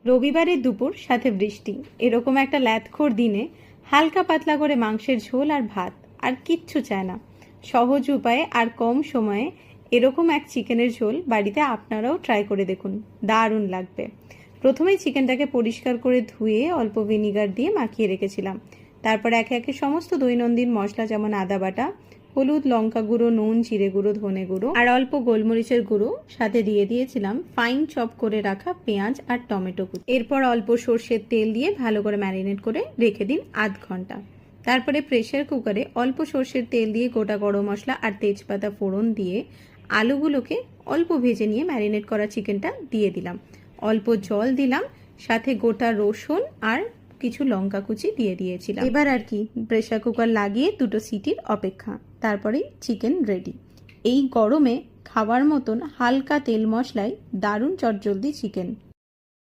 রবিবারের দুপুর সাথে বৃষ্টি, এরকম একটা ল্যাদখোর দিনে হালকা পাতলা করে মাংসের ঝোল আর ভাত, আর কিচ্ছু চায় না। সহজ উপায়ে আর কম সময়ে এরকম এক চিকেনের ঝোল বাড়িতে আপনারাও ট্রাই করে দেখুন, দারুণ লাগবে। প্রথমেই চিকেনটাকে পরিষ্কার করে ধুয়ে অল্প ভিনিগার দিয়ে মাখিয়ে রেখেছিলাম। তারপর একে একে সমস্ত দৈনন্দিন মশলা যেমন আদা বাটা, হলুদ, লঙ্কা গুঁড়ো, নুন, জিরে গুঁড়ো, ধনে গুঁড়ো আর অল্প গোলমরিচের গুঁড়ো, সাথে দিয়ে দিয়েছিলাম ফাইন চপ করে রাখা পেঁয়াজ আর টমেটো কুচি। এরপর অল্প সর্ষের তেল দিয়ে ভালো করে ম্যারিনেট করে রেখে দিন আধ ঘন্টা। তারপরে প্রেসার কুকারে অল্প সর্ষের তেল দিয়ে গোটা গরম মশলা আর তেজপাতা ফোড়ন দিয়ে আলুগুলোকে অল্প ভেজে নিয়ে ম্যারিনেট করা চিকেনটা দিয়ে দিলাম। অল্প জল দিলাম, সাথে গোটা রসুন আর কিছু লঙ্কা কুচি দিয়ে দিয়েছিলাম। এবার আর কি, প্রেসার কুকার লাগিয়ে 2টো সিটির অপেক্ষা, তারপরেই চিকেন রেডি। এই গরমে খাওয়ার মতন হালকা তেল মশলায় দারুণ চটজলদি চিকেন।